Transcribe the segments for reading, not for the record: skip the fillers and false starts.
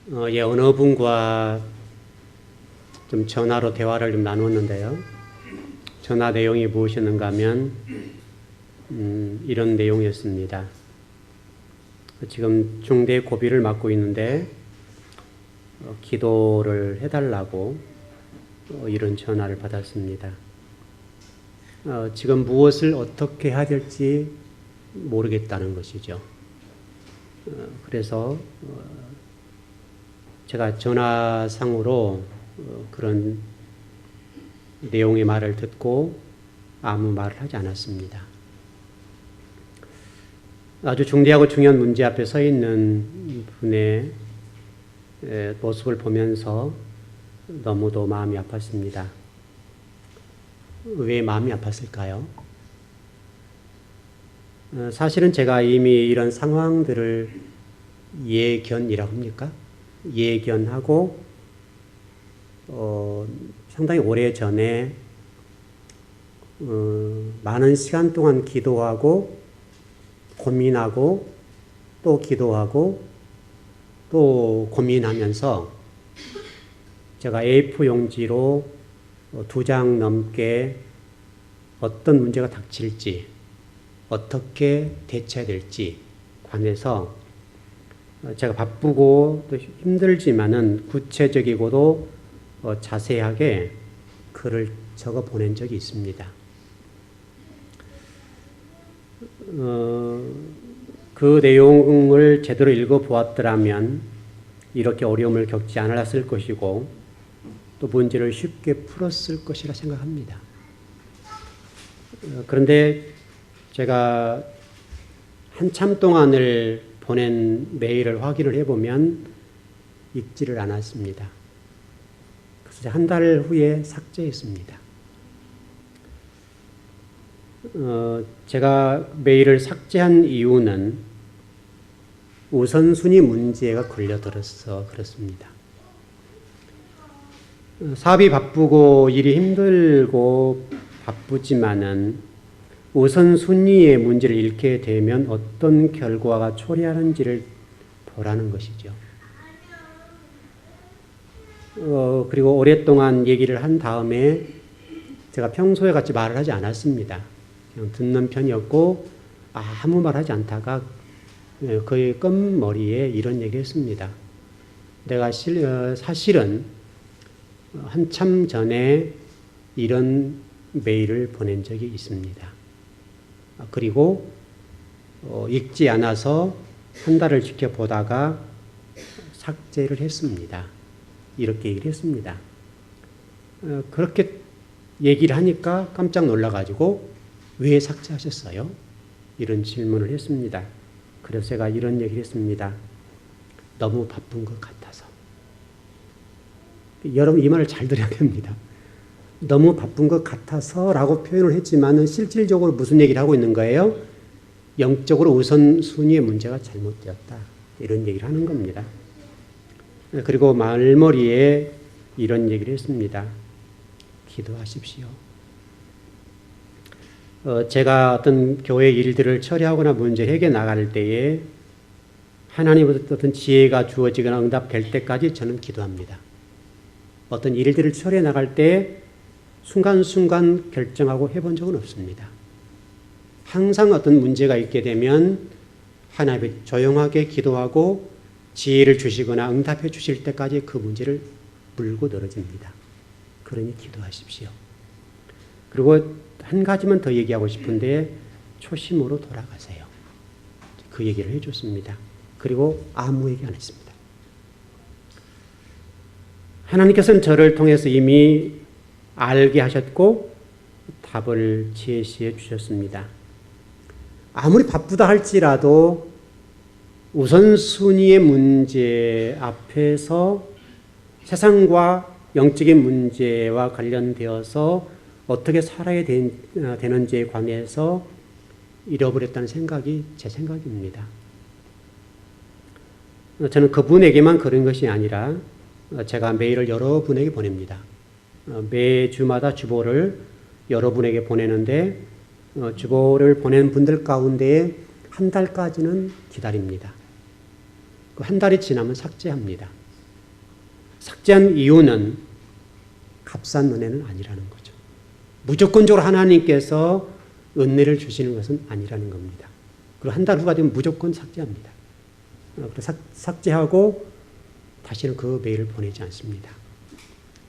어느 분과 좀 전화로 대화를 좀 나눴는데요. 전화 내용이 무엇이었는가 하면 이런 내용이었습니다. 지금 중대 고비를 맞고 있는데 기도를 해달라고 이런 전화를 받았습니다. 지금 무엇을 어떻게 해야 될지 모르겠다는 것이죠. 그래서 제가 전화상으로 그런 내용의 말을 듣고 아무 말을 하지 않았습니다. 아주 중대하고 중요한 문제 앞에 서 있는 분의 모습을 보면서 너무도 마음이 아팠습니다. 왜 마음이 아팠을까요? 사실은 제가 이미 이런 상황들을 예견이라고 합니까? 예견하고 상당히 오래 전에 많은 시간 동안 기도하고 고민하고 또 기도하고 또 고민하면서 제가 A4 용지로 2장 넘게 어떤 문제가 닥칠지 어떻게 대처해야 될지 관해서 제가 바쁘고 또 힘들지만은 구체적이고도 자세하게 글을 적어 보낸 적이 있습니다. 그 내용을 제대로 읽어 보았더라면 이렇게 어려움을 겪지 않았을 것이고 또 문제를 쉽게 풀었을 것이라 생각합니다. 그런데 제가 한참 동안을 보낸 메일을 확인을 해보면 읽지를 않았습니다. 그래서 한 달 후에 삭제했습니다. 제가 메일을 삭제한 이유는 우선순위 문제가 걸려들어서 그렇습니다. 사업이 바쁘고 일이 힘들고 바쁘지만은 우선순위의 문제를 잃게 되면 어떤 결과가 초래하는지를 보라는 것이죠. 그리고 오랫동안 얘기를 한 다음에 제가 평소에 같이 말을 하지 않았습니다. 그냥 듣는 편이었고 아무 말 하지 않다가 거의 끝머리에 이런 얘기 했습니다. 내가 사실은 한참 전에 이런 메일을 보낸 적이 있습니다. 그리고 읽지 않아서 한 달을 지켜보다가 삭제를 했습니다. 이렇게 얘기를 했습니다. 그렇게 얘기를 하니까 깜짝 놀라가지고 왜 삭제하셨어요? 이런 질문을 했습니다. 그래서 제가 이런 얘기를 했습니다. 너무 바쁜 것 같아서. 여러분 이 말을 잘 들어야 됩니다. 너무 바쁜 것 같아서 라고 표현을 했지만 실질적으로 무슨 얘기를 하고 있는 거예요? 영적으로 우선순위의 문제가 잘못되었다. 이런 얘기를 하는 겁니다. 그리고 말머리에 이런 얘기를 했습니다. 기도하십시오. 제가 어떤 교회 일들을 처리하거나 문제 해결해 나갈 때에 하나님으로부터 어떤 지혜가 주어지거나 응답될 때까지 저는 기도합니다. 어떤 일들을 처리해 나갈 때 순간순간 결정하고 해본 적은 없습니다. 항상 어떤 문제가 있게 되면 하나님이 조용하게 기도하고 지혜를 주시거나 응답해 주실 때까지 그 문제를 물고 늘어집니다. 그러니 기도하십시오. 그리고 한 가지만 더 얘기하고 싶은데 초심으로 돌아가세요. 그 얘기를 해줬습니다. 그리고 아무 얘기 안 했습니다. 하나님께서는 저를 통해서 이미 알게 하셨고 답을 제시해 주셨습니다. 아무리 바쁘다 할지라도 우선순위의 문제 앞에서 세상과 영적인 문제와 관련되어서 어떻게 살아야 되는지에 관해서 잃어버렸다는 생각이 제 생각입니다. 저는 그분에게만 그런 것이 아니라 제가 메일을 여러분에게 보냅니다. 매주마다 주보를 여러분에게 보내는데 주보를 보낸 분들 가운데 한 달까지는 기다립니다. 그 한 달이 지나면 삭제합니다. 삭제한 이유는 값싼 은혜는 아니라는 거죠. 무조건적으로 하나님께서 은혜를 주시는 것은 아니라는 겁니다. 그리고 한 달 후가 되면 무조건 삭제합니다. 그래서 삭제하고 다시는 그 메일을 보내지 않습니다.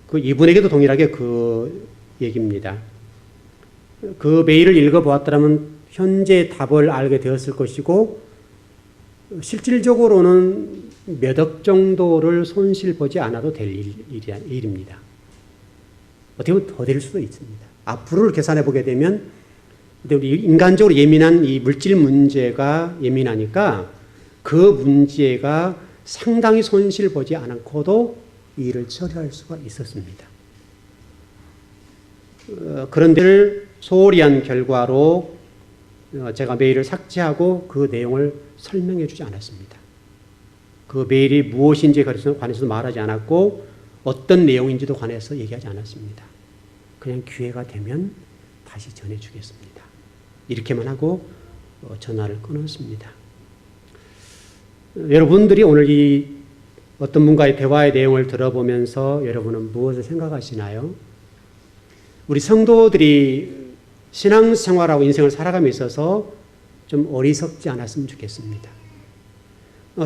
그 이분에게도 동일하게 그 얘기입니다. 그 메일을 읽어보았더라면 현재 답을 알게 되었을 것이고 실질적으로는 몇 억 정도를 손실 보지 않아도 될 일입니다. 어떻게 보면 더 될 수도 있습니다. 앞으로를 계산해 보게 되면 우리 인간적으로 예민한 이 물질 문제가 예민하니까 그 문제가 상당히 손실 보지 않고도 이 일을 처리할 수가 있었습니다. 그런데 소홀히 한 결과로 제가 메일을 삭제하고 그 내용을 설명해 주지 않았습니다. 그 메일이 무엇인지에 관해서도 말하지 않았고 어떤 내용인지도 관해서 얘기하지 않았습니다. 그냥 기회가 되면 다시 전해주겠습니다. 이렇게만 하고 전화를 끊었습니다. 여러분들이 오늘 이 어떤 분과의 대화의 내용을 들어보면서 여러분은 무엇을 생각하시나요? 우리 성도들이 신앙생활하고 인생을 살아감에 있어서 좀 어리석지 않았으면 좋겠습니다.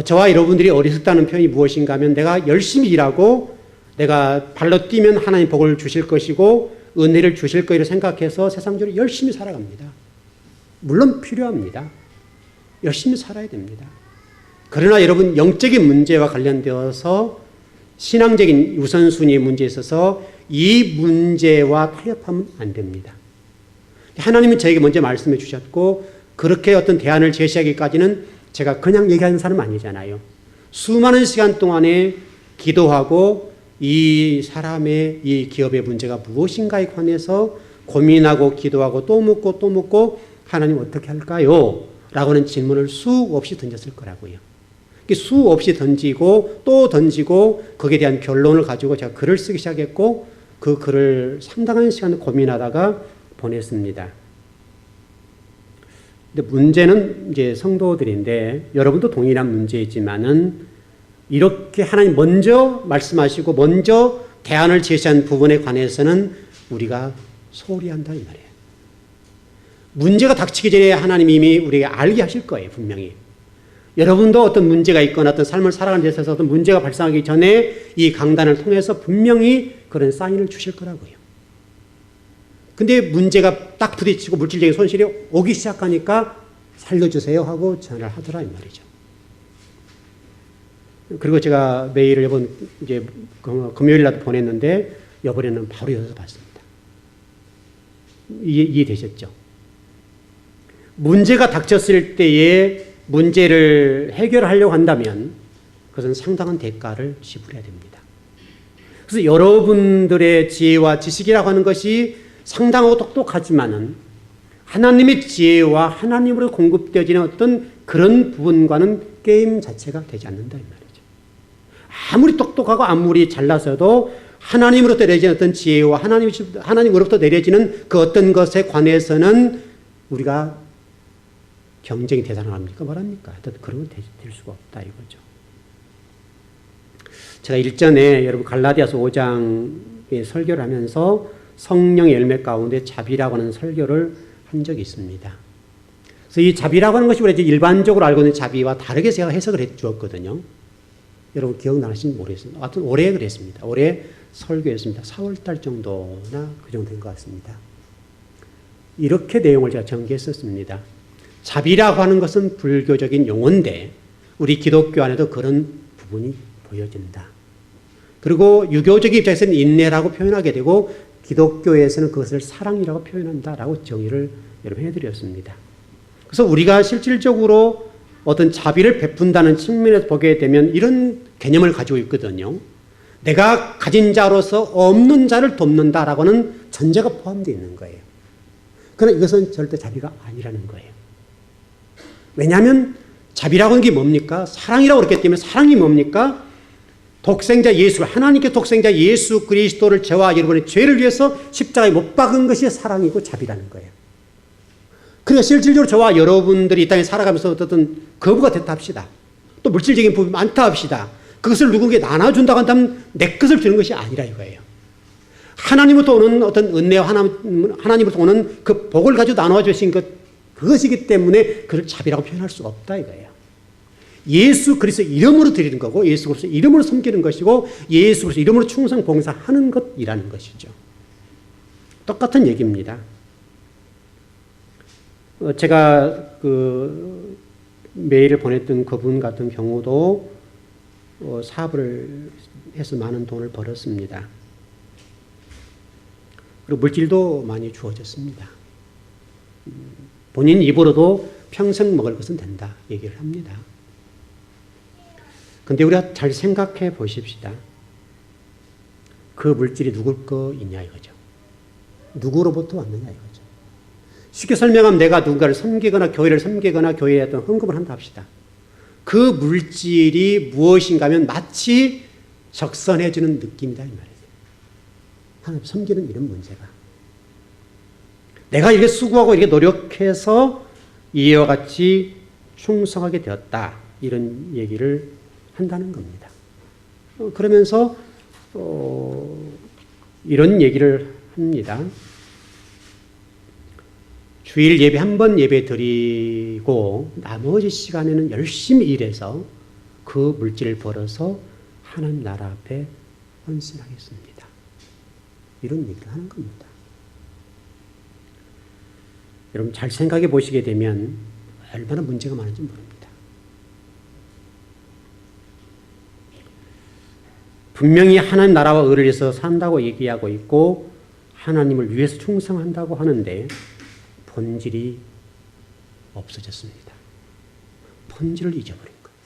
저와 여러분들이 어리석다는 표현이 무엇인가 하면 내가 열심히 일하고 내가 발로 뛰면 하나님 복을 주실 것이고 은혜를 주실 거를 생각해서 세상적으로 열심히 살아갑니다. 물론 필요합니다. 열심히 살아야 됩니다. 그러나 여러분 영적인 문제와 관련되어서 신앙적인 우선순위의 문제에 있어서 이 문제와 타협하면 안 됩니다. 하나님은 저에게 먼저 말씀해 주셨고 그렇게 어떤 대안을 제시하기까지는 제가 그냥 얘기하는 사람 아니잖아요. 수많은 시간 동안에 기도하고 이 사람의 이 기업의 문제가 무엇인가에 관해서 고민하고 기도하고 또 묻고 하나님 어떻게 할까요? 라고 하는 질문을 수없이 던졌을 거라고요. 수없이 던지고 또 던지고 거기에 대한 결론을 가지고 제가 글을 쓰기 시작했고 그 글을 상당한 시간을 고민하다가 보냈습니다. 근데 문제는 이제 성도들인데 여러분도 동일한 문제이지만은 이렇게 하나님 먼저 말씀하시고 먼저 대안을 제시한 부분에 관해서는 우리가 소홀히 한다 이 말이에요. 문제가 닥치기 전에 하나님이 이미 우리에게 알게 하실 거예요. 분명히. 여러분도 어떤 문제가 있거나 어떤 삶을 살아가는 데 있어서 어떤 문제가 발생하기 전에 이 강단을 통해서 분명히 그런 사인을 주실 거라고요. 근데 문제가 딱 부딪히고 물질적인 손실이 오기 시작하니까 살려주세요 하고 전화를 하더라 이 말이죠. 그리고 제가 메일을 이번 이제 금요일 날 보냈는데 이번에는 바로 이어서 봤습니다. 이해되셨죠? 문제가 닥쳤을 때에 문제를 해결하려고 한다면 그것은 상당한 대가를 지불해야 됩니다. 그래서 여러분들의 지혜와 지식이라고 하는 것이 상당하고 똑똑하지만은 하나님의 지혜와 하나님으로 공급되어지는 어떤 그런 부분과는 게임 자체가 되지 않는다 이 말이죠. 아무리 똑똑하고 아무리 잘나서도 하나님으로부터 내려지는 어떤 지혜와 하나님으로부터 내려지는 그 어떤 것에 관해서는 우리가 경쟁이 대단합니까? 뭐랍니까? 그런 건 될 수가 없다 이거죠. 제가 일전에 여러분 갈라디아서 5장의 설교를 하면서 성령의 열매 가운데 자비라고 하는 설교를 한 적이 있습니다. 그래서 이 자비라고 하는 것이 우리가 일반적으로 알고 있는 자비와 다르게 제가 해석을 해 주었거든요. 여러분 기억나실지 모르겠습니다. 하여튼 올해 그랬습니다. 올해 설교했습니다. 4월달 정도나 그 정도 된 것 같습니다. 이렇게 내용을 제가 전개했었습니다. 자비라고 하는 것은 불교적인 용어인데 우리 기독교 안에도 그런 부분이 보여진다. 그리고 유교적인 입장에서는 인내라고 표현하게 되고 기독교에서는 그것을 사랑이라고 표현한다라고 정의를 여러분 해드렸습니다. 그래서 우리가 실질적으로 어떤 자비를 베푼다는 측면에서 보게 되면 이런 개념을 가지고 있거든요. 내가 가진 자로서 없는 자를 돕는다라고 하는 전제가 포함되어 있는 거예요. 그러나 이것은 절대 자비가 아니라는 거예요. 왜냐하면 자비라고 하는 게 뭡니까? 사랑이라고 그랬기 때문에 사랑이 뭡니까? 독생자 예수, 하나님께 독생자 예수 그리스도를 저와 여러분의 죄를 위해서 십자가에 못 박은 것이 사랑이고 자비라는 거예요. 그러니까 실질적으로 저와 여러분들이 이 땅에 살아가면서 어떤 거부가 됐다 합시다. 또 물질적인 부분이 많다 합시다. 그것을 누군가에게 나눠준다고 한다면 내 것을 주는 것이 아니라 이거예요. 하나님으로부터 오는 어떤 은혜와 하나님으로부터 오는 그 복을 가지고 나눠 주신 그것이기 때문에 그를 자비라고 표현할 수 없다 이거예요. 예수 그리스도 이름으로 드리는 거고 예수 그리스도 이름으로 섬기는 것이고 예수 그리스도 이름으로 충성 봉사하는 것이라는 것이죠. 똑같은 얘기입니다. 제가 그 메일을 보냈던 그분 같은 경우도 사업을 해서 많은 돈을 벌었습니다. 그리고 물질도 많이 주어졌습니다. 본인 입으로도 평생 먹을 것은 된다 얘기를 합니다. 그런데 우리가 잘 생각해 보십시다. 그 물질이 누굴 거이냐 이거죠. 누구로부터 왔느냐 이거죠. 쉽게 설명하면 내가 누군가를 섬기거나 교회를 섬기거나 교회에 어떤 헌금을 한다 합시다. 그 물질이 무엇인가 하면 마치 적선해주는 느낌이다 이 말이에요. 하나님 섬기는 이런 문제가. 내가 이렇게 수고하고 이렇게 노력해서 이와 같이 충성하게 되었다. 이런 얘기를 한다는 겁니다. 그러면서 이런 얘기를 합니다. 주일 예배 한 번 예배 드리고 나머지 시간에는 열심히 일해서 그 물질을 벌어서 하나님 나라 앞에 헌신하겠습니다. 이런 얘기를 하는 겁니다. 여러분 잘 생각해 보시게 되면 얼마나 문제가 많은지 모릅니다. 분명히 하나님 나라와 의를 위해서 산다고 얘기하고 있고 하나님을 위해서 충성한다고 하는데 본질이 없어졌습니다. 본질을 잊어버린 거예요.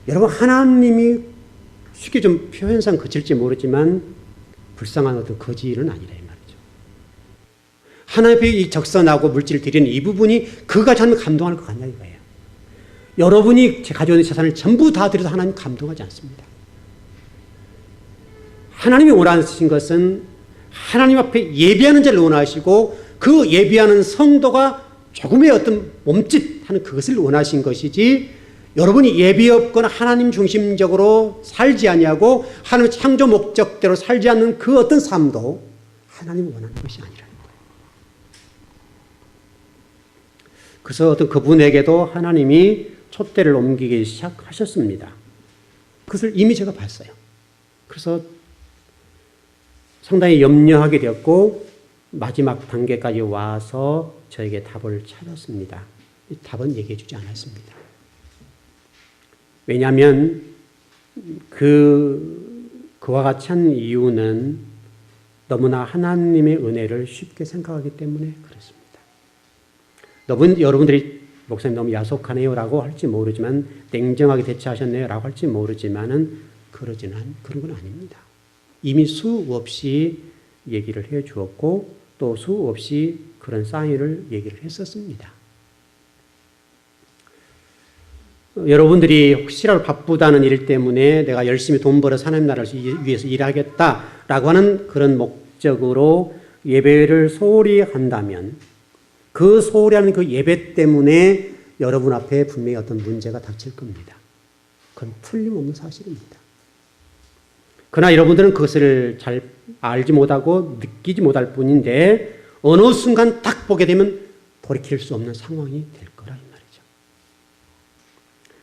여러분 하나님이 쉽게 좀 표현상 거칠지 모르지만 불쌍한 어떤 거지는 아니라 이 말이죠. 하나님 앞에 이 적선하고 물질을 드리는 이 부분이 그가 저는 감동할 것 같냐 이거예요. 여러분이 가지고 있는 재산을 전부 다 드려도 하나님 감동하지 않습니다. 하나님이 원하신 것은 하나님 앞에 예배하는 자를 원하시고 그 예배하는 성도가 조금의 어떤 몸짓하는 그것을 원하신 것이지 여러분이 예배 없거나 하나님 중심적으로 살지 아니하고 하나님의 창조 목적대로 살지 않는 그 어떤 삶도 하나님이 원하는 것이 아니라는 거예요. 그래서 어떤 그분에게도 하나님이 촛대를 옮기기 시작하셨습니다. 그것을 이미 제가 봤어요. 그래서 상당히 염려하게 되었고 마지막 단계까지 와서 저에게 답을 찾았습니다. 답은 얘기해 주지 않았습니다. 왜냐하면 그와 같이 한 이유는 너무나 하나님의 은혜를 쉽게 생각하기 때문에 그렇습니다. 여러분들이 목사님 너무 야속하네요 라고 할지 모르지만 냉정하게 대처하셨네요 라고 할지 모르지만은 그런 건 아닙니다. 이미 수없이 얘기를 해 주었고 또 수없이 그런 사인을 얘기를 했었습니다. 여러분들이 혹시라도 바쁘다는 일 때문에 내가 열심히 돈 벌어서 하나님 나라를 위해서 일하겠다라고 하는 그런 목적으로 예배를 소홀히 한다면 그 소홀히 하는 그 예배 때문에 여러분 앞에 분명히 어떤 문제가 닥칠 겁니다. 그건 틀림없는 사실입니다. 그러나 여러분들은 그것을 잘 알지 못하고 느끼지 못할 뿐인데 어느 순간 딱 보게 되면 돌이킬 수 없는 상황이 될 거라 이 말이죠.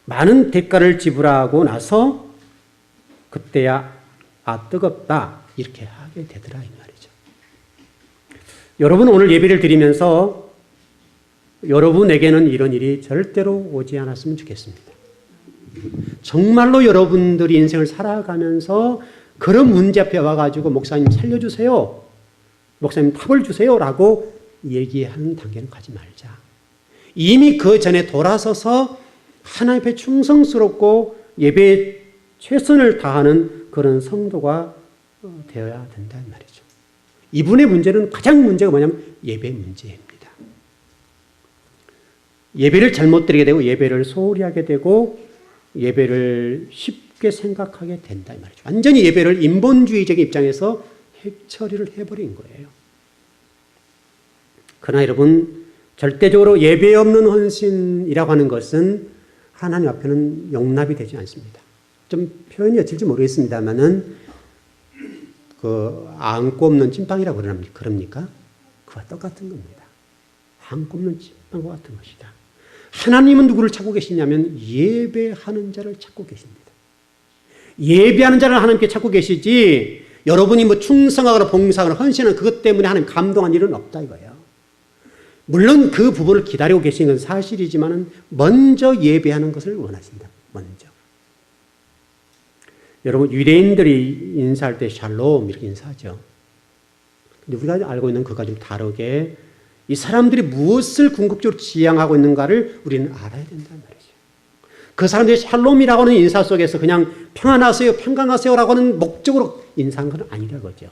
많은 대가를 지불하고 나서 그때야 뜨겁다 이렇게 하게 되더라 이 말이죠. 여러분 오늘 예배를 드리면서 여러분에게는 이런 일이 절대로 오지 않았으면 좋겠습니다. 정말로 여러분들이 인생을 살아가면서 그런 문제 앞에 와가지고 목사님 살려주세요. 목사님 답을 주세요. 라고 얘기하는 단계는 가지 말자. 이미 그 전에 돌아서서 하나님 앞에 충성스럽고 예배에 최선을 다하는 그런 성도가 되어야 된다는 말이죠. 이분의 문제는 가장 문제가 뭐냐면 예배 문제입니다. 예배를 잘못 드리게 되고 예배를 소홀히 하게 되고 예배를 쉽게 생각하게 된다 이 말이죠. 완전히 예배를 인본주의적인 입장에서 핵처리를 해버린 거예요. 그러나 여러분 절대적으로 예배 없는 헌신이라고 하는 것은 하나님 앞에는 용납이 되지 않습니다. 좀 표현이 어쩔지 모르겠습니다만은 안 꼽는 찐빵이라고 그럽니까? 그와 똑같은 겁니다. 안 꼽는 찐빵과 같은 것이다. 하나님은 누구를 찾고 계시냐면 예배하는 자를 찾고 계십니다. 예배하는 자를 하나님께 찾고 계시지 여러분이 충성하거나 봉사하거나 헌신하는 그것 때문에 하나님 감동한 일은 없다 이거예요. 물론 그 부분을 기다리고 계시는 건 사실이지만 먼저 예배하는 것을 원하신다. 먼저. 여러분 유대인들이 인사할 때 샬롬 이렇게 인사하죠. 근데 우리가 알고 있는 그것과 좀 다르게 이 사람들이 무엇을 궁극적으로 지향하고 있는가를 우리는 알아야 된다는 말이죠. 그 사람들이 샬롬이라고 하는 인사 속에서 그냥 평안하세요, 평강하세요라고 하는 목적으로 인사한 건 아니라 거죠.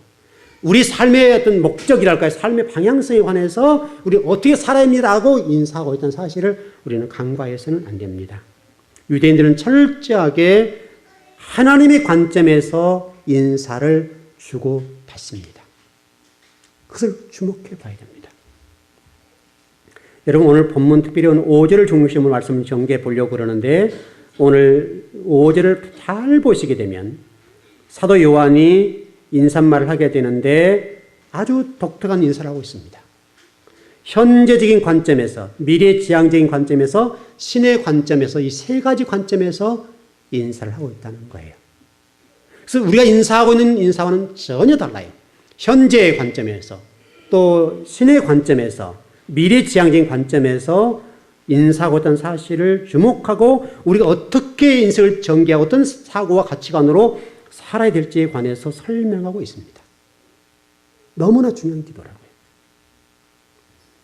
우리 삶의 어떤 목적이랄까요? 삶의 방향성에 관해서 우리 어떻게 살아야 합니다라고 인사하고 있다는 사실을 우리는 간과해서는 안 됩니다. 유대인들은 철저하게 하나님의 관점에서 인사를 주고받습니다. 그것을 주목해 봐야 됩니다. 여러분 오늘 본문 특별히 오늘 5절을 중심으로 말씀을 전개해 보려고 그러는데 오늘 5절을 잘 보시게 되면 사도 요한이 인사말을 하게 되는데 아주 독특한 인사를 하고 있습니다. 현재적인 관점에서 미래지향적인 관점에서 신의 관점에서 이 세 가지 관점에서 인사를 하고 있다는 거예요. 그래서 우리가 인사하고 있는 인사와는 전혀 달라요. 현재의 관점에서 또 신의 관점에서 미래지향적인 관점에서 인사하고 있다는 사실을 주목하고 우리가 어떻게 인생을 전개하고 어떤 사고와 가치관으로 살아야 될지에 관해서 설명하고 있습니다. 너무나 중요한 기도라고요.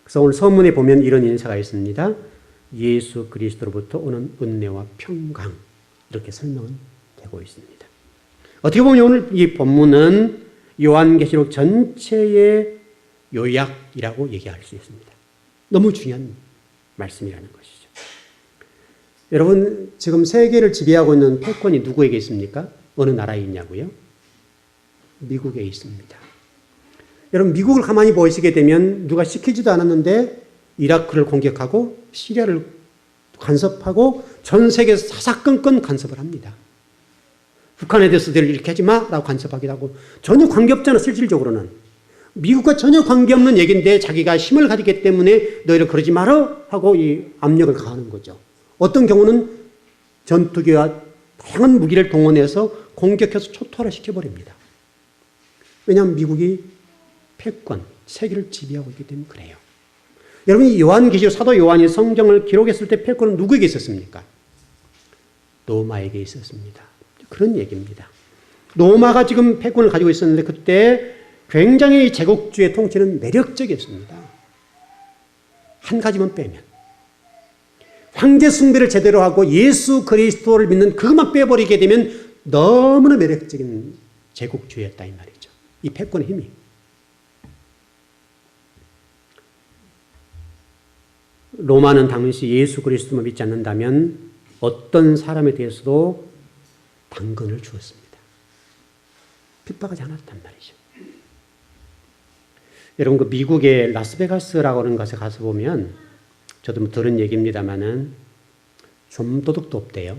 그래서 오늘 서문에 보면 이런 인사가 있습니다. 예수 그리스도로부터 오는 은혜와 평강 이렇게 설명은 되고 있습니다. 어떻게 보면 오늘 이 본문은 요한계시록 전체의 요약이라고 얘기할 수 있습니다. 너무 중요한 말씀이라는 것이죠. 여러분 지금 세계를 지배하고 있는 패권이 누구에게 있습니까? 어느 나라에 있냐고요? 미국에 있습니다. 여러분 미국을 가만히 보시게 되면 누가 시키지도 않았는데 이라크를 공격하고 시리아를 간섭하고 전 세계에서 사사건건 간섭을 합니다. 북한에 대해서 너희들 이렇게 하지 마라고 간섭하기도 하고 전혀 관계없잖아. 실질적으로는 미국과 전혀 관계없는 얘기인데 자기가 힘을 가지기 때문에 너희를 그러지 마라 하고 이 압력을 가하는 거죠. 어떤 경우는 전투기와 다양한 무기를 동원해서 공격해서 초토화를 시켜버립니다. 왜냐하면 미국이 패권, 세계를 지배하고 있기 때문에 그래요. 여러분이 요한계시록 사도 요한이 성경을 기록했을 때 패권은 누구에게 있었습니까? 로마에게 있었습니다. 그런 얘기입니다. 로마가 지금 패권을 가지고 있었는데 그때 굉장히 제국주의 통치는 매력적이었습니다. 한 가지만 빼면 황제 숭배를 제대로 하고 예수 그리스도를 믿는 그것만 빼버리게 되면 너무나 매력적인 제국주의였다 이 말이죠. 이 패권의 힘이. 로마는 당시 예수 그리스도만 믿지 않는다면 어떤 사람에 대해서도 당근을 주었습니다. 핍박하지 않았단 말이죠. 여러분 그 미국의 라스베가스라고 하는 곳에 가서 보면 저도 들은 얘기입니다만은 좀 도둑도 없대요.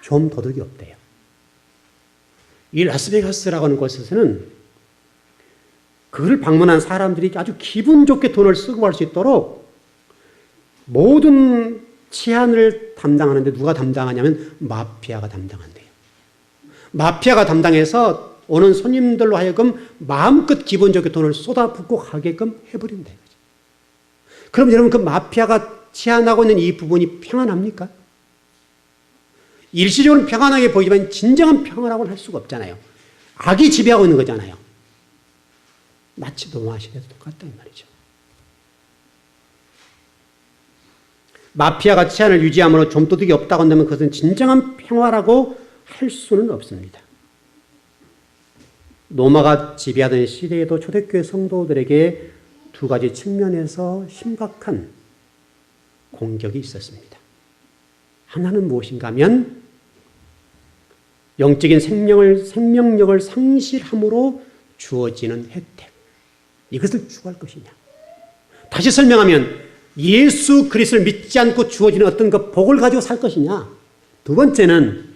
좀 도둑이 없대요. 이 라스베가스라고 하는 곳에서는 그걸 방문한 사람들이 아주 기분 좋게 돈을 쓰고 갈 수 있도록 모든 치안을 담당하는데 누가 담당하냐면 마피아가 담당한대요. 마피아가 담당해서 오는 손님들로 하여금 마음껏 기분 좋게 돈을 쏟아붓고 가게끔 해버린다. 그럼 여러분 그 마피아가 치안하고 있는 이 부분이 평안합니까? 일시적으로 평안하게 보이지만 진정한 평안이라고는 할 수가 없잖아요. 악이 지배하고 있는 거잖아요. 마치 로마 시대도 똑같다 이 말이죠. 마피아가 치안을 유지함으로 좀도둑이 없다고 한다면 그것은 진정한 평화라고 할 수는 없습니다. 로마가 지배하던 시대에도 초대교회 성도들에게 두 가지 측면에서 심각한 공격이 있었습니다. 하나는 무엇인가 하면 영적인 생명력을 상실함으로 주어지는 혜택. 이것을 추구할 것이냐. 다시 설명하면 예수 그리스도를 믿지 않고 주어지는 어떤 그 복을 가지고 살 것이냐. 두 번째는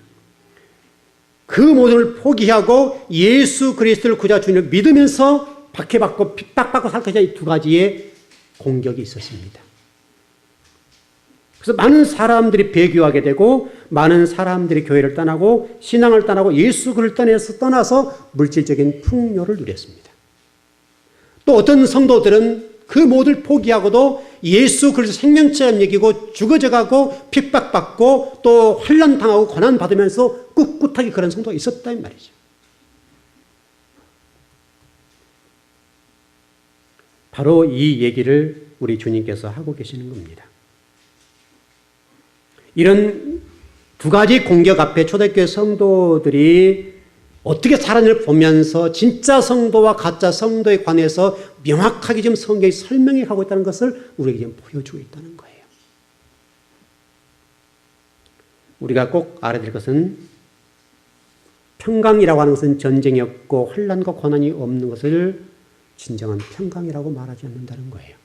그 모든 걸 포기하고 예수 그리스도를 구자 주님을 믿으면서 박해받고 핍박받고 살 것이냐. 이 두 가지의 공격이 있었습니다. 그래서 많은 사람들이 배교하게 되고 많은 사람들이 교회를 떠나고 신앙을 떠나고 예수 그리스도를 떠나서 물질적인 풍요를 누렸습니다. 또 어떤 성도들은 그 모두를 포기하고도 예수 그리스도 생명처럼 여기고 죽어져가고 핍박받고 또 환난당하고 고난받으면서 꿋꿋하게 그런 성도가 있었다 이 말이죠. 바로 이 얘기를 우리 주님께서 하고 계시는 겁니다. 이런 두 가지 공격 앞에 초대교회 성도들이 어떻게 살았는지를 보면서 진짜 성도와 가짜 성도에 관해서 명확하게 지금 성경이 설명해 가고 있다는 것을 우리에게 지금 보여주고 있다는 거예요. 우리가 꼭 알아야 될 것은 평강이라고 하는 것은 전쟁이 없고 환난과 고난이 없는 것을 진정한 평강이라고 말하지 않는다는 거예요.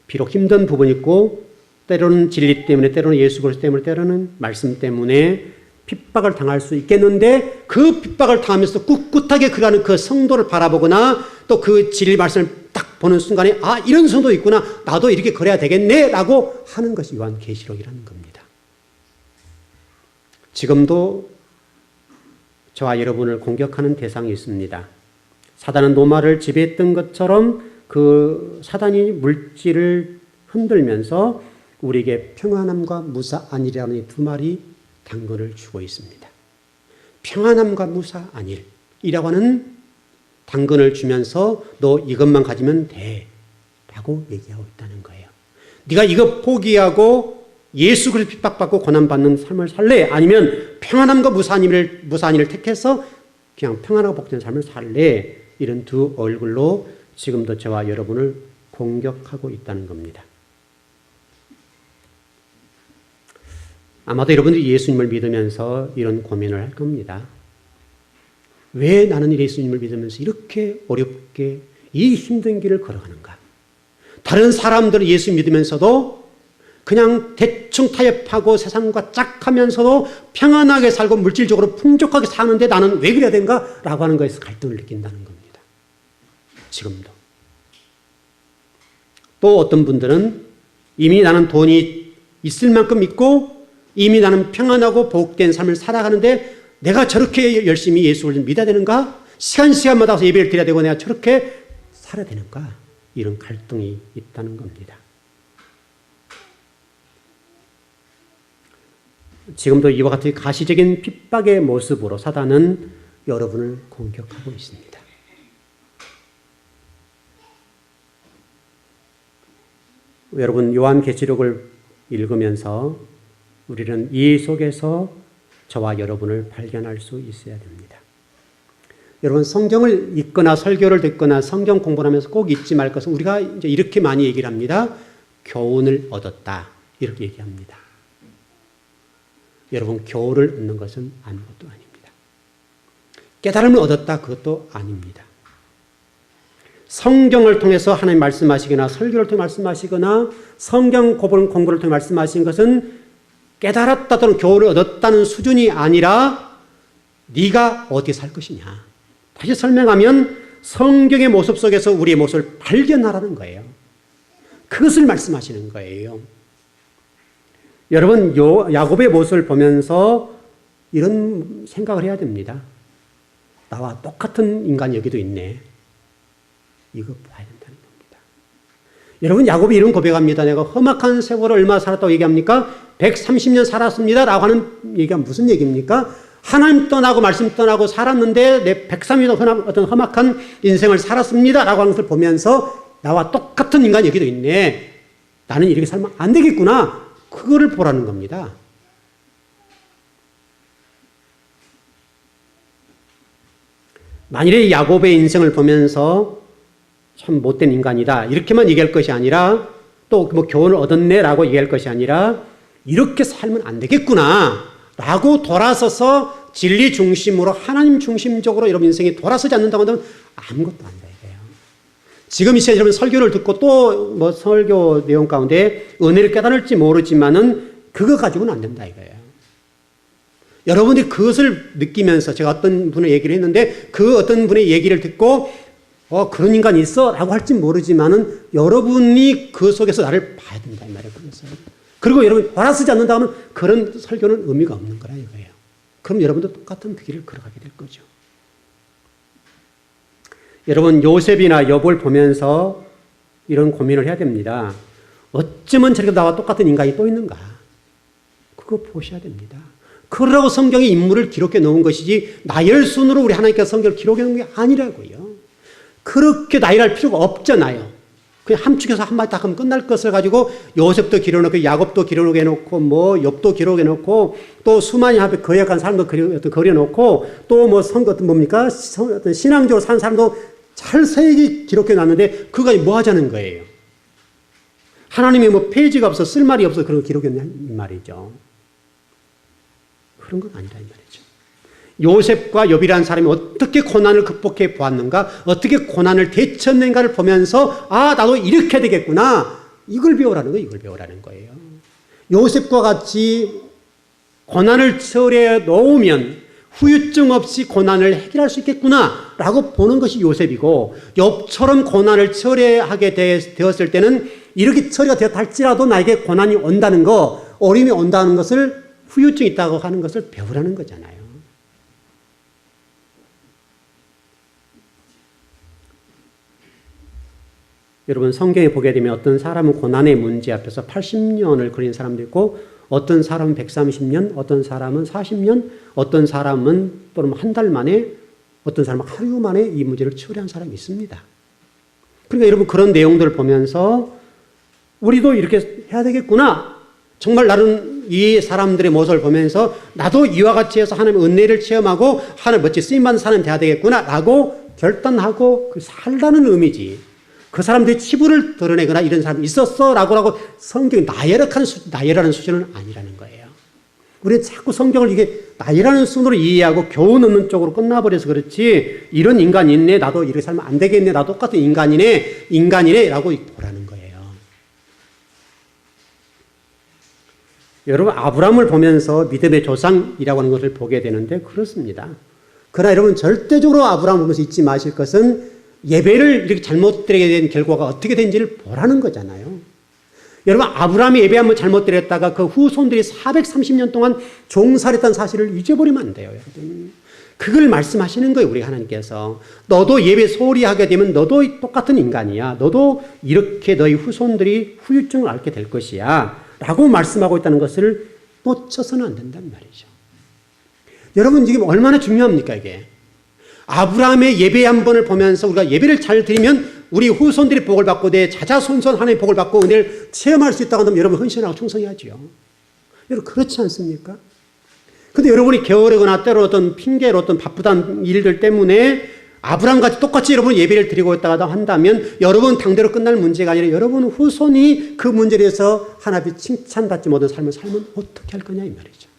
비록 힘든 부분이 있고 때로는 진리 때문에 때로는 예수 그리스도 때문에 때로는 말씀 때문에 핍박을 당할 수 있겠는데 그 핍박을 당하면서 꿋꿋하게 그러는 그 성도를 바라보거나 또 그 진리 말씀을 딱 보는 순간에 아 이런 성도 있구나 나도 이렇게 그래야 되겠네 라고 하는 것이 요한계시록이라는 겁니다. 지금도 저와 여러분을 공격하는 대상이 있습니다. 사단은 노마를 지배했던 것처럼 그 사단이 물질을 흔들면서 우리에게 평안함과 무사 안일이라는 이 두 마리 당근을 주고 있습니다. 평안함과 무사 안일이라고 하는 당근을 주면서 너 이것만 가지면 돼 라고 얘기하고 있다는 거예요. 네가 이거 포기하고 예수 그리스도 핍박받고 고난받는 삶을 살래? 아니면 평안함과 무사 안일을 택해서 그냥 평안하고 복된 삶을 살래? 이런 두 얼굴로 지금도 저와 여러분을 공격하고 있다는 겁니다. 아마도 여러분들이 예수님을 믿으면서 이런 고민을 할 겁니다. 왜 나는 예수님을 믿으면서 이렇게 어렵게 이 힘든 길을 걸어가는가? 다른 사람들은 예수 믿으면서도 그냥 대충 타협하고 세상과 짝하면서도 평안하게 살고 물질적으로 풍족하게 사는데 나는 왜 그래야 되는가? 라고 하는 것에서 갈등을 느낀다는 겁니다. 지금도. 또 어떤 분들은 이미 나는 돈이 있을 만큼 있고 이미 나는 평안하고 복된 삶을 살아가는데 내가 저렇게 열심히 예수를 믿어야 되는가? 시간마다 와서 예배를 드려야 되고 내가 저렇게 살아야 되는가? 이런 갈등이 있다는 겁니다. 지금도 이와 같은 가시적인 핍박의 모습으로 사단은 여러분을 공격하고 있습니다. 여러분 요한계시록을 읽으면서 우리는 이 속에서 저와 여러분을 발견할 수 있어야 됩니다. 여러분 성경을 읽거나 설교를 듣거나 성경 공부를 하면서 꼭 잊지 말 것은 우리가 이제 이렇게 많이 얘기를 합니다. 교훈을 얻었다. 이렇게 얘기합니다. 여러분 교훈을 얻는 것은 아무것도 아닙니다. 깨달음을 얻었다. 그것도 아닙니다. 성경을 통해서 하나님 말씀하시거나 설교를 통해 말씀하시거나 성경 공부를 통해 말씀하신 것은 깨달았다 또는 교훈을 얻었다는 수준이 아니라 네가 어떻게 살 것이냐. 다시 설명하면 성경의 모습 속에서 우리의 모습을 발견하라는 거예요. 그것을 말씀하시는 거예요. 여러분 야곱의 모습을 보면서 이런 생각을 해야 됩니다. 나와 똑같은 인간이 여기도 있네. 이거 봐야 된다는 겁니다. 여러분 야곱이 이런 고백합니다. 내가 험악한 세월을 얼마나 살았다고 얘기합니까? 130년 살았습니다 라고 하는 얘기가 무슨 얘기입니까? 하나님 떠나고 말씀 떠나고 살았는데 내 130년 어떤 험악한 인생을 살았습니다 라고 하는 것을 보면서 나와 똑같은 인간이 여기도 있네. 나는 이렇게 살면 안 되겠구나. 그거를 보라는 겁니다. 만일에 야곱의 인생을 보면서 참 못된 인간이다 이렇게만 얘기할 것이 아니라 또 뭐 교훈을 얻었네 라고 얘기할 것이 아니라 이렇게 살면 안 되겠구나 라고 돌아서서 진리 중심으로 하나님 중심적으로 여러분 인생이 돌아서지 않는다고 하면 아무것도 아니다 이거예요. 지금 이 시간에 여러분 설교를 듣고 또 뭐 설교 내용 가운데 은혜를 깨달을지 모르지만은 그거 가지고는 안 된다 이거예요. 여러분들이 그것을 느끼면서 제가 어떤 분의 얘기를 했는데 그 어떤 분의 얘기를 듣고 그런 인간이 있어 라고 할지 모르지만은 여러분이 그 속에서 나를 봐야 된다 이 말이에요. 그리고 여러분 알아쓰지 않는다 하면 그런 설교는 의미가 없는 거라 이거예요. 그럼 여러분도 똑같은 그 길을 걸어가게 될 거죠. 여러분 요셉이나 욥을 보면서 이런 고민을 해야 됩니다. 어쩌면 저렇게 나와 똑같은 인간이 또 있는가? 그거 보셔야 됩니다. 그러라고 성경이 인물을 기록해 놓은 것이지 나열순으로 우리 하나님께서 성경을 기록해 놓은 게 아니라고요. 그렇게 나열할 필요가 없잖아요. 그냥 함축해서 한마디 딱 하면 끝날 것을 가지고 요셉도 기록해놓고 야곱도 기록해놓고 뭐 욥도 기록해놓고 또 수많이 앞에 거역한 사람도 그려놓고 또 뭐 어떤 뭡니까? 어떤 신앙적으로 산 사람도 자세히 기록해놨는데 그가 뭐 하자는 거예요? 하나님이 뭐 페이지가 없어 쓸 말이 없어 그런 거 기록했냐 이 말이죠. 그런 건 아니라 이 말이죠. 요셉과 욥이라는 사람이 어떻게 고난을 극복해 보았는가, 어떻게 고난을 대처했는가를 보면서 나도 이렇게 되겠구나. 이걸 배우라는 거예요. 이걸 배우라는 거예요. 요셉과 같이 고난을 처리해 놓으면 후유증 없이 고난을 해결할 수 있겠구나 라고 보는 것이 요셉이고, 욥처럼 고난을 처리하게 되었을 때는 이렇게 처리가 되었다 할지라도 나에게 고난이 온다는 거, 어려움이 온다는 것을, 후유증이 있다고 하는 것을 배우라는 거잖아요. 여러분 성경에 보게 되면 어떤 사람은 고난의 문제 앞에서 80년을 그린 사람도 있고, 어떤 사람은 130년, 어떤 사람은 40년, 어떤 사람은 또는 한 달 만에, 어떤 사람은 하루 만에 이 문제를 처리한 사람이 있습니다. 그러니까 여러분 그런 내용들을 보면서 우리도 이렇게 해야 되겠구나. 정말 나는 이 사람들의 모습을 보면서 나도 이와 같이 해서 하나님의 은혜를 체험하고 하나님 멋진 쓰임받는 사람이 돼야 되겠구나 라고 결단하고 살라는 의미지. 그 사람들이 치부를 드러내거나 이런 사람이 있었어 라고 성경이 나열하는 수준은 아니라는 거예요. 우리는 자꾸 성경을 이게 나열하는 순으로 이해하고 교훈 넣는 쪽으로 끝나버려서 그렇지, 이런 인간이 있네, 나도 이렇게 살면 안 되겠네, 나도 똑같은 인간이네 라고 보라는 거예요. 여러분 아브라함을 보면서 믿음의 조상이라고 하는 것을 보게 되는데 그렇습니다. 그러나 여러분 절대적으로 아브라함을 보면서 잊지 마실 것은 예배를 이렇게 잘못 드리게 된 결과가 어떻게 된지를 보라는 거잖아요. 여러분 아브라함이 예배 한번 잘못 드렸다가 그 후손들이 430년 동안 종살했다는 사실을 잊어버리면 안 돼요. 여러분. 그걸 말씀하시는 거예요. 우리 하나님께서. 너도 예배 소홀히 하게 되면 너도 똑같은 인간이야. 너도 이렇게 너희 후손들이 후유증을 앓게 될 것이야 라고 말씀하고 있다는 것을 놓쳐서는 안 된단 말이죠. 여러분 지금 얼마나 중요합니까 이게. 아브라함의 예배 한 번을 보면서 우리가 예배를 잘 드리면 우리 후손들이 복을 받고 내 자자손손 하나님의 복을 받고 은혜를 체험할 수 있다고 한다면 여러분 헌신하고 충성해야죠. 여러분 그렇지 않습니까? 근데 여러분이 게으르거나 때로 어떤 핑계로 어떤 바쁘다는 일들 때문에 아브라함같이 똑같이 여러분 예배를 드리고 있다가 한다면 여러분 당대로 끝날 문제가 아니라 여러분 후손이 그 문제에 대해서 하나님 칭찬받지 못한 삶을 살면 어떻게 할 거냐 이 말이죠.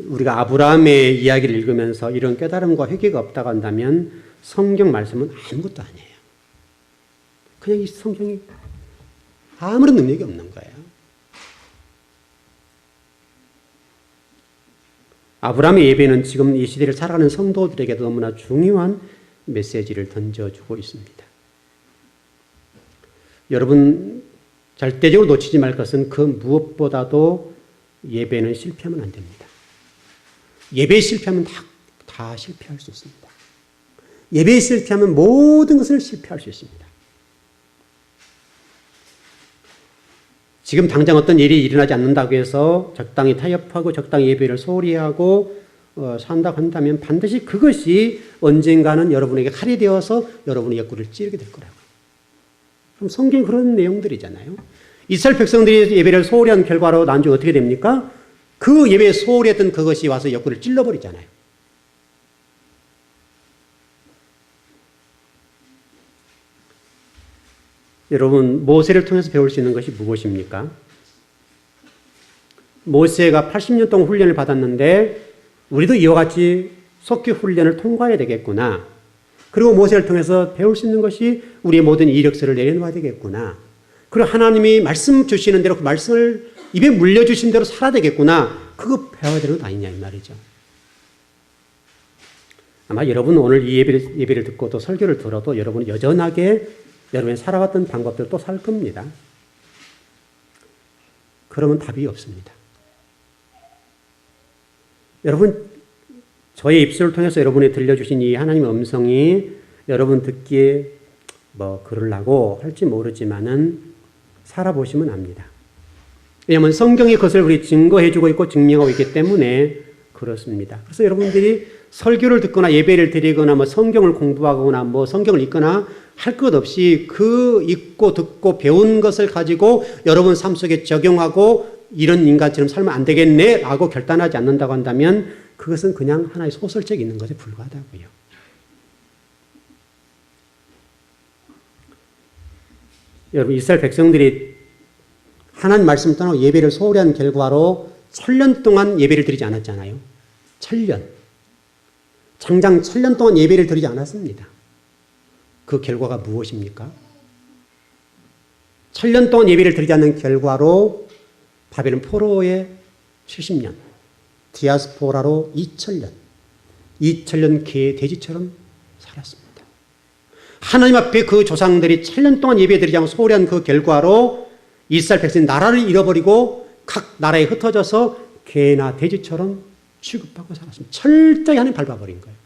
우리가 아브라함의 이야기를 읽으면서 이런 깨달음과 회개가 없다고 한다면 성경 말씀은 아무것도 아니에요. 그냥 이 성경이 아무런 능력이 없는 거예요. 아브라함의 예배는 지금 이 시대를 살아가는 성도들에게도 너무나 중요한 메시지를 던져주고 있습니다. 여러분 절대적으로 놓치지 말 것은 그 무엇보다도 예배는 실패하면 안 됩니다. 예배에 실패하면 다 실패할 수 있습니다. 예배에 실패하면 모든 것을 실패할 수 있습니다. 지금 당장 어떤 일이 일어나지 않는다고 해서 적당히 타협하고 적당히 예배를 소홀히 하고 산다고 한다면 반드시 그것이 언젠가는 여러분에게 칼이 되어서 여러분의 옆구리를 찌르게 될 거라고요. 그럼 성경 그런 내용들이잖아요. 이스라엘 백성들이 예배를 소홀히 한 결과로 나중에 어떻게 됩니까? 그 예배에 소홀히 했던 그것이 와서 옆구리를 찔러버리잖아요. 여러분 모세를 통해서 배울 수 있는 것이 무엇입니까? 모세가 80년 동안 훈련을 받았는데 우리도 이와 같이 속기 훈련을 통과해야 되겠구나. 그리고 모세를 통해서 배울 수 있는 것이 우리의 모든 이력서를 내려놓아야 되겠구나. 그리고 하나님이 말씀 주시는 대로 그 말씀을 입에 물려주신 대로 살아야 되겠구나. 그거 배워야 되는 것 아니냐 이 말이죠. 아마 여러분 오늘 이 예배를 듣고 또 설교를 들어도 여러분은 여전하게 여러분이 살아왔던 방법대로 또 살 겁니다. 그러면 답이 없습니다. 여러분, 저의 입술을 통해서 여러분이 들려주신 이 하나님의 음성이 여러분 듣기에 그러려고 할지 모르지만은 살아보시면 압니다. 왜냐하면 성경이 그것을 우리 증거해주고 있고 증명하고 있기 때문에 그렇습니다. 그래서 여러분들이 설교를 듣거나 예배를 드리거나 성경을 공부하거나 성경을 읽거나 할 것 없이 그 읽고 듣고 배운 것을 가지고 여러분 삶 속에 적용하고 이런 인간처럼 살면 안 되겠네 라고 결단하지 않는다고 한다면 그것은 그냥 하나의 소설책 있는 것에 불과하다고요. 여러분 이스라엘 백성들이 하나님 말씀을 떠나고 예배를 소홀히 한 결과로 1000년 동안 예배를 드리지 않았잖아요. 1000년. 장장 1000년 동안 예배를 드리지 않았습니다. 그 결과가 무엇입니까? 1000년 동안 예배를 드리지 않는 결과로 바벨론 포로의 70년, 디아스포라로 2000년, 2000년 개 돼지처럼 살았습니다. 하나님 앞에 그 조상들이 1000년 동안 예배 드리지 않고 소홀히 한 그 결과로 이스라엘 백성이 나라를 잃어버리고 각 나라에 흩어져서 개나 돼지처럼 취급받고 살았습니다. 철저히 하나님 밟아버린 거예요.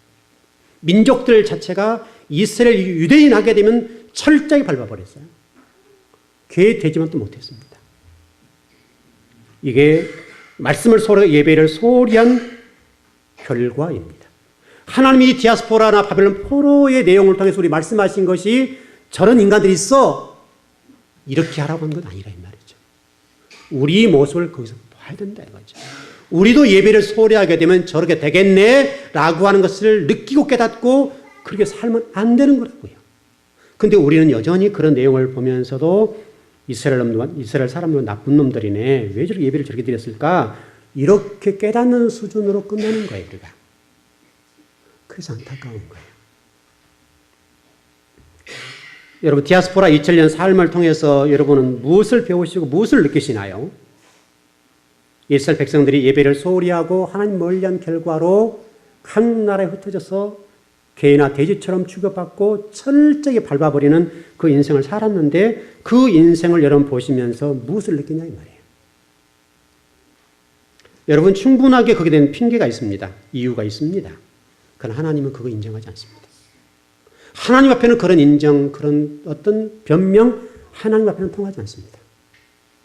민족들 자체가 이스라엘 유대인 하게 되면 철저히 밟아버렸어요. 개, 돼지만 또 못했습니다. 이게 말씀을 예배를 소홀히 한 결과입니다. 하나님이 디아스포라나 바벨론 포로의 내용을 통해서 우리 말씀하신 것이 저런 인간들이 있어 이렇게 하라고 한 건 아니라 이 말이죠. 우리 모습을 거기서 봐야 된다 이거죠. 우리도 예배를 소홀히 하게 되면 저렇게 되겠네 라고 하는 것을 느끼고 깨닫고 그렇게 살면 안 되는 거라고요. 근데 우리는 여전히 그런 내용을 보면서도 이스라엘 사람들은 나쁜 놈들이네. 왜 저렇게 예배를 저렇게 드렸을까? 이렇게 깨닫는 수준으로 끝나는 거예요, 우리가. 그래서 안타까운 거예요. 여러분, 디아스포라 2000년 삶을 통해서 여러분은 무엇을 배우시고 무엇을 느끼시나요? 이스라엘 백성들이 예배를 소홀히 하고 하나님 멀리한 결과로 각 나라에 흩어져서 개나 돼지처럼 취급받고 철저히 밟아버리는 그 인생을 살았는데 그 인생을 여러분 보시면서 무엇을 느끼냐 이 말이에요. 여러분 충분하게 거기에 대한 핑계가 있습니다. 이유가 있습니다. 그러나 하나님은 그거 인정하지 않습니다. 하나님 앞에는 그런 인정, 그런 어떤 변명 하나님 앞에는 통하지 않습니다.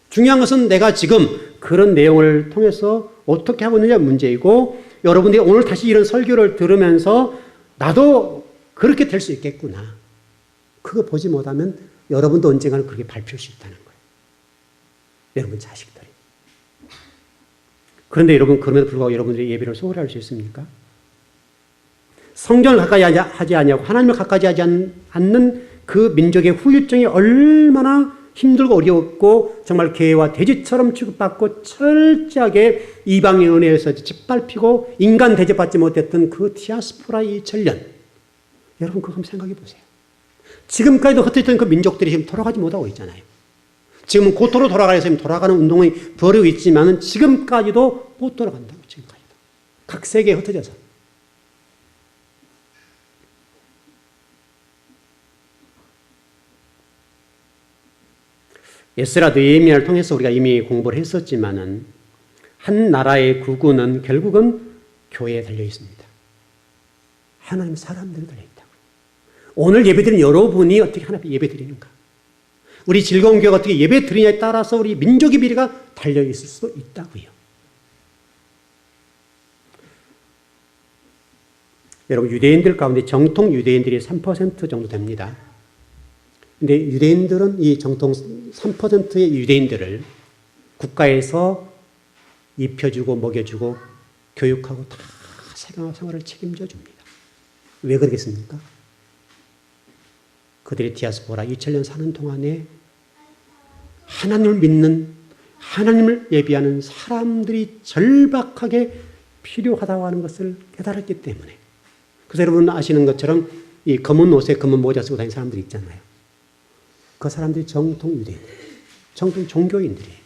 중요한 것은 내가 지금 그런 내용을 통해서 어떻게 하고 있느냐 문제이고 여러분들이 오늘 다시 이런 설교를 들으면서 나도 그렇게 될 수 있겠구나. 그거 보지 못하면 여러분도 언젠가는 그렇게 밟힐 수 있다는 거예요. 여러분 자식들이. 그런데 여러분 그럼에도 불구하고 여러분들이 예배를 소홀히 할 수 있습니까? 성경을 가까이 하지 아니하고 하나님을 가까이 하지 않는 그 민족의 후유증이 얼마나 힘들고 어려웠고 정말 개와 돼지처럼 취급받고 철저하게 이방의 은혜에서 짓밟히고 인간 대접받지 못했던 그 디아스포라 2000년. 여러분 그거 한번 생각해 보세요. 지금까지도 흩어졌던 그 민족들이 지금 돌아가지 못하고 있잖아요. 지금은 고토로 돌아가서 돌아가는 운동이 벌이고 있지만 지금까지도 못 돌아간다고 지금까지도. 각 세계에 흩어져서. 에스라 느헤미야를 통해서 우리가 이미 공부를 했었지만은 한 나라의 국군은 결국은 교회에 달려 있습니다. 하나님 사람들이 달려 있다고. 오늘 예배드리는 여러분이 어떻게 하나님 예배 드리는가? 우리 즐거운 교회가 어떻게 예배 드리냐에 따라서 우리 민족의 미래가 달려 있을 수도 있다고요. 여러분 유대인들 가운데 정통 유대인들이 3% 정도 됩니다. 근데 유대인들은 이 정통 3%의 유대인들을 국가에서 입혀주고 먹여주고 교육하고 다 생활을 책임져 줍니다. 왜 그러겠습니까? 그들이 디아스포라 2000년 사는 동안에 하나님을 믿는 하나님을 예비하는 사람들이 절박하게 필요하다고 하는 것을 깨달았기 때문에. 그래서 여러분 아시는 것처럼 이 검은 옷에 검은 모자 쓰고 다니는 사람들이 있잖아요. 그 사람들이 정통 유대인, 정통 종교인들이에요.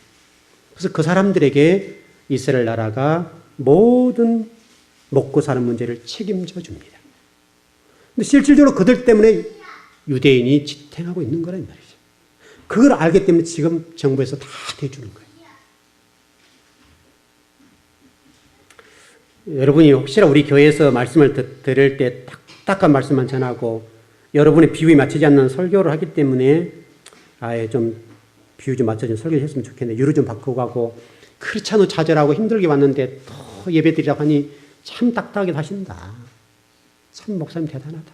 그래서 그 사람들에게 이스라엘 나라가 모든 먹고 사는 문제를 책임져 줍니다. 근데 실질적으로 그들 때문에 유대인이 지탱하고 있는 거란 말이죠. 그걸 알기 때문에 지금 정부에서 다 대주는 거예요. 여러분이 혹시나 우리 교회에서 말씀을 들을 때 딱딱한 말씀만 전하고 여러분의 비유에 맞추지 않는 설교를 하기 때문에 아예 좀 비유 좀 맞춰준 설교를 했으면 좋겠네. 유로 좀 바꾸고 가고 크리스찬으로 좌절하고 힘들게 왔는데 또 예배드리라고 하니 참 딱딱하게 하신다. 참 목사님 대단하다.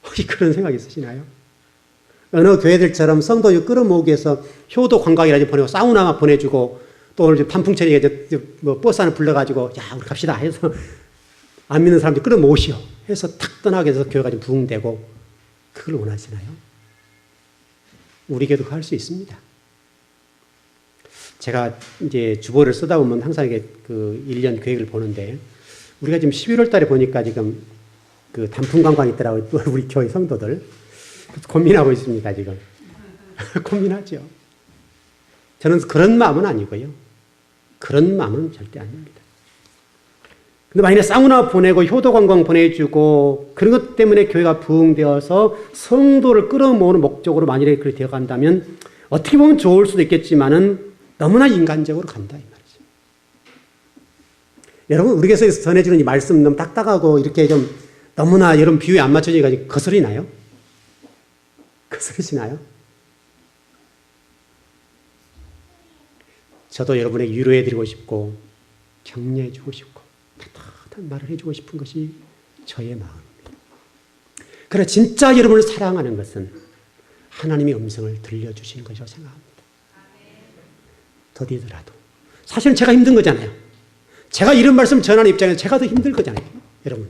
혹시 그런 생각 있으시나요? 어느 교회들처럼 성도 끌어모으기 위해서 효도 관광이라도 보내고 사우나 보내주고 또 오늘 반풍철에 뭐 버스 하나 불러가지고 야 우리 갑시다 해서 안 믿는 사람들 끌어모으시오 해서 탁 떠나게 해서 교회가 좀 부흥되고 그걸 원하시나요? 우리 교회도 할 수 있습니다. 제가 이제 주보를 쓰다 보면 항상 이게 그 1년 계획을 보는데 우리가 지금 11월 달에 보니까 지금 그 단풍 관광이 있더라고요. 우리 교회 성도들. 고민하고 있습니다, 지금. 고민하죠. 저는 그런 마음은 아니고요. 그런 마음은 절대 아닙니다. 근데 만약에 사우나 보내고 효도 관광 보내주고 그런 것 때문에 교회가 부흥되어서 성도를 끌어모으는 목적으로 만일에 그렇게 되어 간다면 어떻게 보면 좋을 수도 있겠지만은 너무나 인간적으로 간다 이 말이죠. 여러분 우리 교회에서 전해주는 이 말씀 너무 딱딱하고 이렇게 좀 너무나 여러분 비유에 안 맞춰지니까 거슬리나요? 거슬리시나요? 저도 여러분에게 위로해드리고 싶고 격려해주고 싶고 따뜻한 말을 해주고 싶은 것이 저의 마음입니다. 그래 진짜 여러분을 사랑하는 것은 하나님의 음성을 들려주시는 것이라고 생각합니다. 더디더라도 사실은 제가 힘든 거잖아요. 제가 이런 말씀 전하는 입장에서 제가 더 힘들 거잖아요. 여러분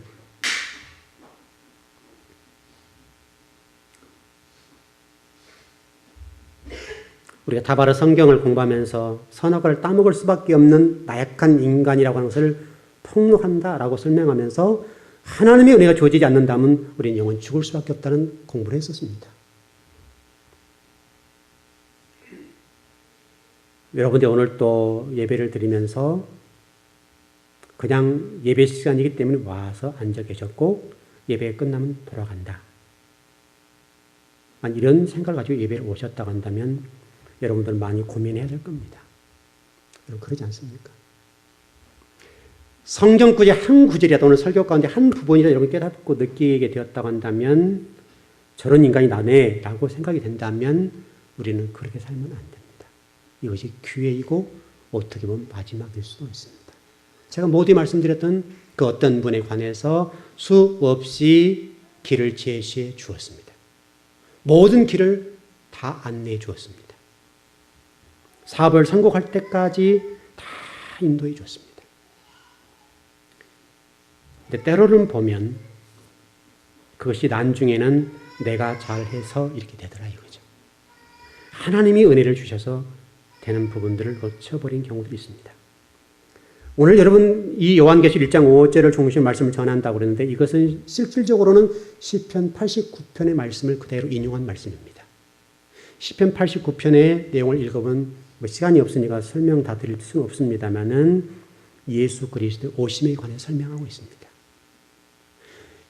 우리가 다바로 성경을 공부하면서 서너 권을 따먹을 수밖에 없는 나약한 인간이라고 하는 것을 폭로한다라고 설명하면서 하나님의 은혜가 주어지지 않는다면 우리는 영원 죽을 수밖에 없다는 공부를 했었습니다. 여러분들 오늘 또 예배를 드리면서 그냥 예배 시간이기 때문에 와서 앉아 계셨고 예배가 끝나면 돌아간다. 이런 생각을 가지고 예배를 오셨다고 한다면 여러분들 많이 고민해야 될 겁니다. 여러분 그러지 않습니까? 성경 구절 한 구절이라도 오늘 설교 가운데 한 부분이라도 여러분 깨닫고 느끼게 되었다고 한다면 저런 인간이 나네 라고 생각이 된다면 우리는 그렇게 살면 안 됩니다. 이것이 기회이고 어떻게 보면 마지막일 수도 있습니다. 제가 모두 말씀드렸던 그 어떤 분에 관해서 수없이 길을 제시해 주었습니다. 모든 길을 다 안내해 주었습니다. 사업을 성공할 때까지 다 인도해 줬습니다. 근데 때로는 보면 그것이 나중에는 내가 잘해서 이렇게 되더라 이거죠. 하나님이 은혜를 주셔서 되는 부분들을 놓쳐버린 경우들이 있습니다. 오늘 여러분 이 요한계시록 1장 5절을 중심 말씀을 전한다고 그랬는데 이것은 실질적으로는 시편 89편의 말씀을 그대로 인용한 말씀입니다. 시편 89편의 내용을 읽어보면 시간이 없으니까 설명 다 드릴 수는 없습니다만은 예수 그리스도의 오심에 관해 설명하고 있습니다.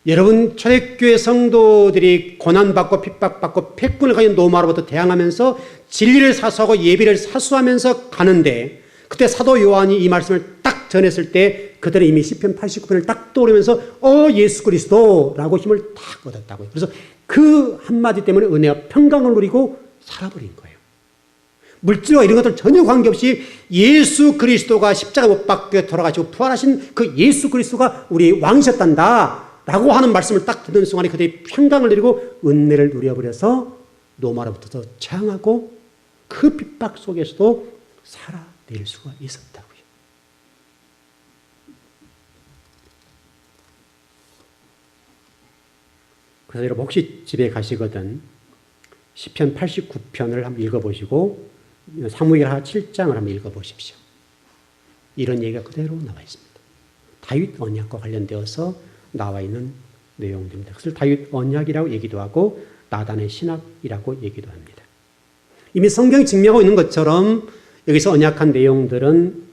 여러분 초대교회 성도들이 고난받고 핍박받고 패권을 가진 로마로부터 대항하면서 진리를 사수하고 예비를 사수하면서 가는데 그때 사도 요한이 이 말씀을 딱 전했을 때 그들은 이미 시편 89편을 딱 떠오르면서 예수 그리스도라고 힘을 딱 얻었다고요. 그래서 그 한마디 때문에 은혜와 평강을 누리고 살아버린 거예요. 물질과 이런 것들 전혀 관계없이 예수 그리스도가 십자가 못 박혀 돌아가시고 부활하신 그 예수 그리스도가 우리 왕이셨단다 라고 하는 말씀을 딱 듣는 순간에 그들이 평강을 누리고 은혜를 누려버려서 로마로부터 저항하고 그 핍박 속에서도 살아낼 수가 있었다고요. 그래서 여러분 혹시 집에 가시거든 시편 89편을 한번 읽어보시고 사무엘하 7장을 한번 읽어보십시오. 이런 얘기가 그대로 나와 있습니다. 다윗 언약과 관련되어서 나와 있는 내용들입니다. 그것을 다윗 언약이라고 얘기도 하고 나단의 신학이라고 얘기도 합니다. 이미 성경이 증명하고 있는 것처럼 여기서 언약한 내용들은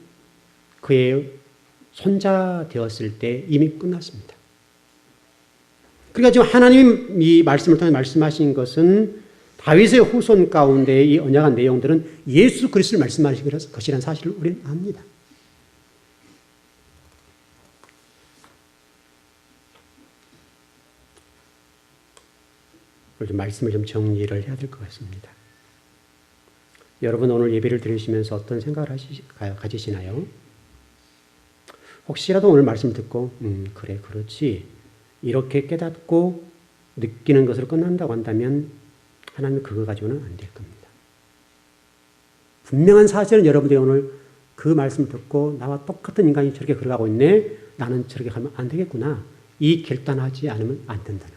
그의 손자 되었을 때 이미 끝났습니다. 그러니까 지금 하나님이 이 말씀을 통해 말씀하신 것은 다윗의 후손 가운데 이 언약한 내용들은 예수 그리스도를 말씀하신 것이라는 사실을 우리는 압니다. 좀 말씀을 좀 정리를 해야 될 것 같습니다. 여러분 오늘 예배를 들으시면서 어떤 생각을 가지시나요? 혹시라도 오늘 말씀 듣고 그래 그렇지 이렇게 깨닫고 느끼는 것으로 끝난다고 한다면 하나님은 그거 가지고는 안 될 겁니다. 분명한 사실은 여러분들이 오늘 그 말씀을 듣고 나와 똑같은 인간이 저렇게 걸어가고 있네 나는 저렇게 가면 안 되겠구나 이 결단하지 않으면 안 된다는 거예요.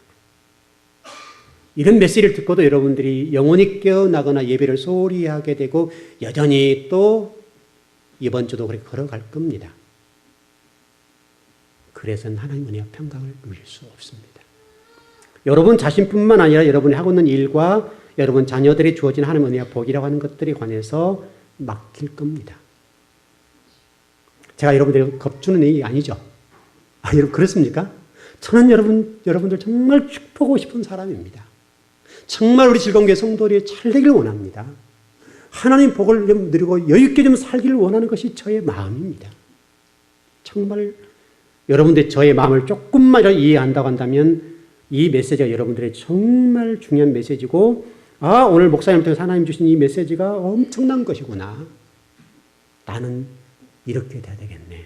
이런 메시지를 듣고도 여러분들이 영혼이 깨어나거나 예배를 소홀히 하게 되고 여전히 또 이번 주도 그렇게 걸어갈 겁니다. 그래서는 하나님 은혜와 평강을 누릴 수 없습니다. 여러분 자신뿐만 아니라 여러분이 하고 있는 일과 여러분 자녀들이 주어진 하나님 은혜와 복이라고 하는 것들에 관해서 막힐 겁니다. 제가 여러분들이 겁주는 얘기 아니죠? 여러분 그렇습니까? 저는 여러분들 정말 축복하고 싶은 사람입니다. 정말 우리 즐거운교회 성도들이 잘 되기를 원합니다. 하나님 복을 좀 누리고 여유있게 좀 살기를 원하는 것이 저의 마음입니다. 정말 여러분들 저의 마음을 조금만 이해한다고 한다면 이 메시지가 여러분들의 정말 중요한 메시지고 오늘 목사님 통해서 하나님 주신 이 메시지가 엄청난 것이구나. 나는 이렇게 돼야 되겠네.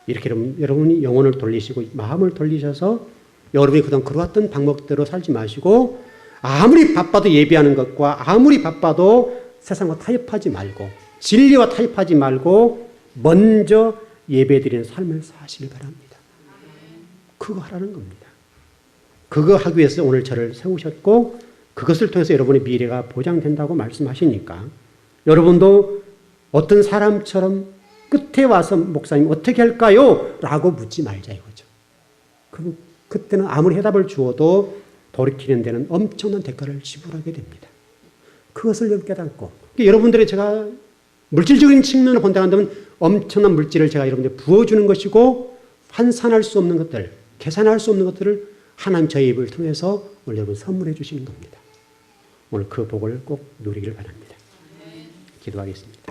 이렇게 여러분이 영혼을 돌리시고 마음을 돌리셔서 여러분이 그동안 걸어왔던 방법대로 살지 마시고 아무리 바빠도 예배하는 것과 아무리 바빠도 세상과 타협하지 말고 진리와 타협하지 말고 먼저 예배드리는 삶을 사시길 바랍니다. 그거 하라는 겁니다. 그거 하기 위해서 오늘 저를 세우셨고 그것을 통해서 여러분의 미래가 보장된다고 말씀하시니까 여러분도 어떤 사람처럼 끝에 와서 목사님 어떻게 할까요? 라고 묻지 말자 이거죠. 그럼 그때는 아무리 해답을 주어도 돌이키는 데는 엄청난 대가를 지불하게 됩니다. 그것을 깨닫고 여러분들의 제가 물질적인 측면을 본다면 엄청난 물질을 제가 여러분들 부어주는 것이고 환산할 수 없는 것들, 계산할 수 없는 것들을 하나님 저희 입을 통해서 오늘 여러분 선물해 주시는 겁니다. 오늘 그 복을 꼭 누리길 바랍니다. 기도하겠습니다.